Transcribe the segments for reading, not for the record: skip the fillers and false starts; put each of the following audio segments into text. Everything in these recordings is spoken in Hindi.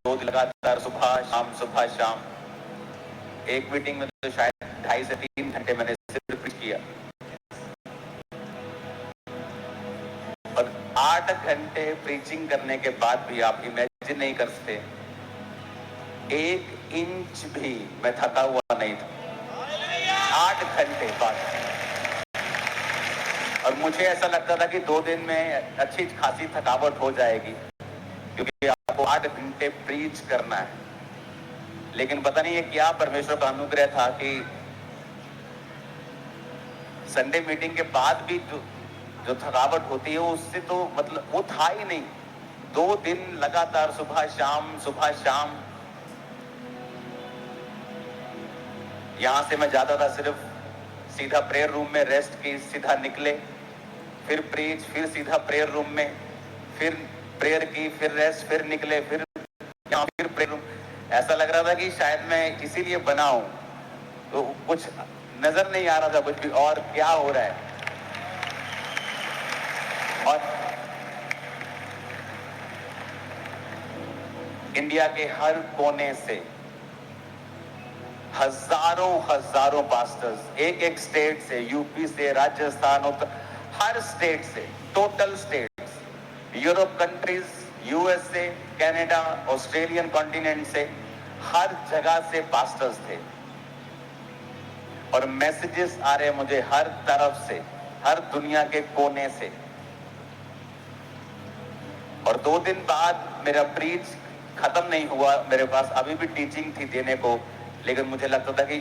2 दिन लगातार सुबह शाम एक मीटिंग में तो शायद 2.5 से 3 घंटे मैंने सिर्फ प्रीच किया और 8 घंटे प्रीचिंग करने के बाद भी आप इमेजिन नहीं कर सकते, 1 इंच भी मैं थका हुआ नहीं था 8 घंटे बाद। और मुझे ऐसा लगता था कि 2 दिन में अच्छी खासी थकावट हो जाएगी क्योंकि आपको 8 घंटे प्रीच करना है। लेकिन पता नहीं है क्या परमेश्वर का अनुग्रह था कि संडे मीटिंग के बाद भी जो थकावट होती है उससे तो मतलब वो था ही नहीं। 2 दिन लगातार सुबह शाम यहां से मैं जाता था सिर्फ सीधा प्रेयर रूम में रेस्ट की, सीधा निकले, फिर प्रीच, फिर सीधा प्रेयर रूम में, फिर प्रेयर की, फिर रेस्ट, फिर निकले, फिर यहाँ, फिर प्रेयर रूम। ऐसा लग रहा था कि शायद मैं इसीलिए बना हूं, तो कुछ नजर नहीं आ रहा था कुछ भी और क्या हो रहा है। और इंडिया के हर कोने से हजारों पास्टर्स, एक स्टेट से, यूपी से, राजस्थान, हर स्टेट से, total states, Europe countries, USA, Canada, Australian continent से, हर जगह से पास्टर्स थे और मैसेजेस आ रहे मुझे हर तरफ से, हर दुनिया के कोने से। और 2 दिन बाद मेरा प्रीच खत्म नहीं हुआ, मेरे पास अभी भी टीचिंग थी देने को, लेकिन मुझे लगता था कि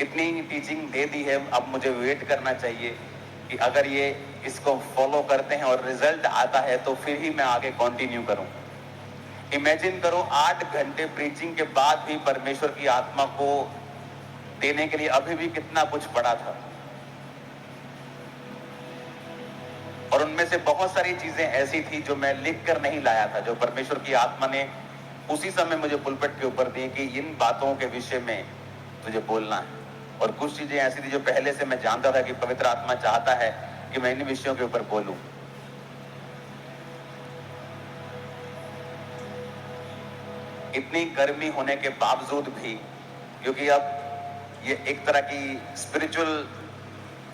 इतनी टीचिंग दे दी है, अब मुझे वेट करना चाहिए कि अगर ये इसको फॉलो करते हैं और रिजल्ट आता है तो फिर ही मैं आगे कंटिन्यू करूं। इमेजिन करो 8 घंटे प्रीचिंग के बाद भी परमेश्वर की आत्मा को देने के लिए अभी भी कितना कुछ पड़ा था। और उनमें से बहुत सारी चीजें ऐसी थी जो मैं लिख कर नहीं लाया था, जो परमेश्वर की आत्मा ने उसी समय मुझे पुलपट के ऊपर दी कि इन बातों के विषय में तुझे बोलना है। और कुछ चीजें ऐसी थी जो पहले से मैं जानता था कि पवित्र आत्मा चाहता है कि मैं इन विषयों के ऊपर बोलूं। इतनी गर्मी होने के बावजूद भी, क्योंकि अब ये एक तरह की स्पिरिचुअल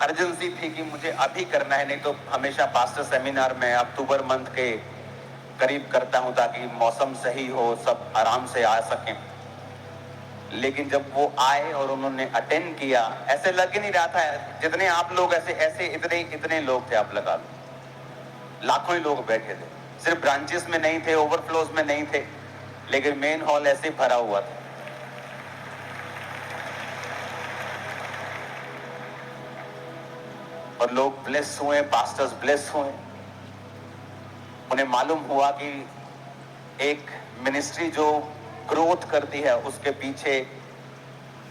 अर्जेंसी थी कि मुझे अभी करना है, नहीं तो हमेशा पास्टर सेमिनार में अक्टूबर मंथ के करीब करता हूं ताकि मौसम सही हो, सब आराम से आ सकें। लेकिन जब वो आए और उन्होंने अटेंड किया, ऐसे लग ही नहीं रहा था जितने आप लोग ऐसे इतने लोग थे, आप लगा लो लाखों ही लोग बैठे थे। सिर्फ ब्रांचेस में नहीं थे, ओवरफ्लोज में नहीं थे, लेकिन मेन हॉल ऐसे भरा हुआ था। और लोग ब्लेस हुए, पास्टर्स ब्लेस हुए। उन्हें मालूम हुआ कि एक मिनिस्ट्री जो ग्रोथ करती है उसके पीछे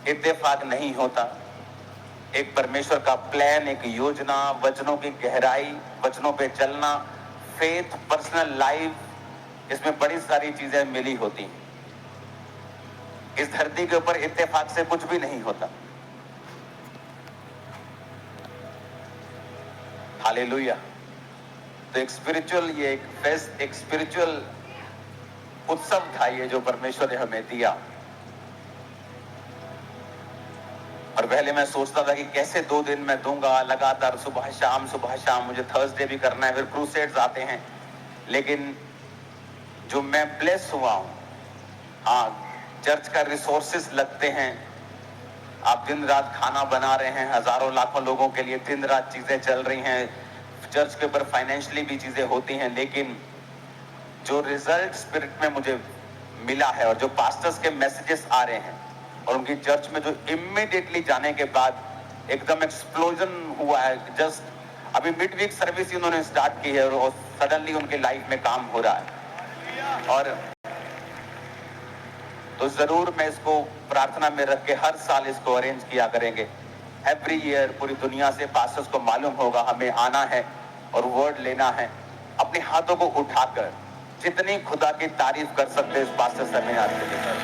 इत्तेफाक नहीं होता। एक परमेश्वर का प्लान, एक योजना, वचनों की गहराई, वचनों पे चलना, फेथ, पर्सनल लाइफ, इसमें बड़ी सारी चीजें मिली होती हैं। इस धरती के ऊपर इत्तेफाक से कुछ भी नहीं होता। हालेलुया। तो एक स्पिरिचुअल, ये एक फेस्ट, एक स्पिरिचुअल उत्सव था ये जो परमेश्वर ने हमें दिया। और पहले मैं सोचता था कि कैसे 2 दिन मैं दूंगा लगातार सुबह शाम, मुझे थर्सडे भी करना है, फिर क्रूसेड्स आते हैं। लेकिन जो मैं ब्लेस हुआ हूं, हाँ, चर्च का रिसोर्सेस लगते हैं, आप दिन रात खाना बना रहे हैं, हजारों लाखों लोगों के लिए दिन रात चीजें चल रही हैं, चर्च के ऊपर फाइनेंशियली भी चीजें होती हैं, लेकिन जो रिजल्ट स्पिरिट में मुझे मिला है और जो पास्टर्स के मैसेजेस आ रहे हैं और उनकी चर्च में जो इमीडिएटली जाने के बाद एकदम एक्सप्लोजन हुआ है। जस्ट अभी मिड वीक सर्विस ही उन्होंने स्टार्ट की है और सडनली उनकी लाइफ में काम हो रहा है। और तो जरूर मैं इसको प्रार्थना में रख के हर साल इसको अरेंज किया करेंगे। एवरी ईयर पूरी दुनिया से पास्टर्स को मालूम होगा हमें आना है और वर्ड लेना है। अपने हाथों को उठाकर जितनी खुदा की तारीफ कर सकते हैं इस पास्टर सेमिनार के लिए।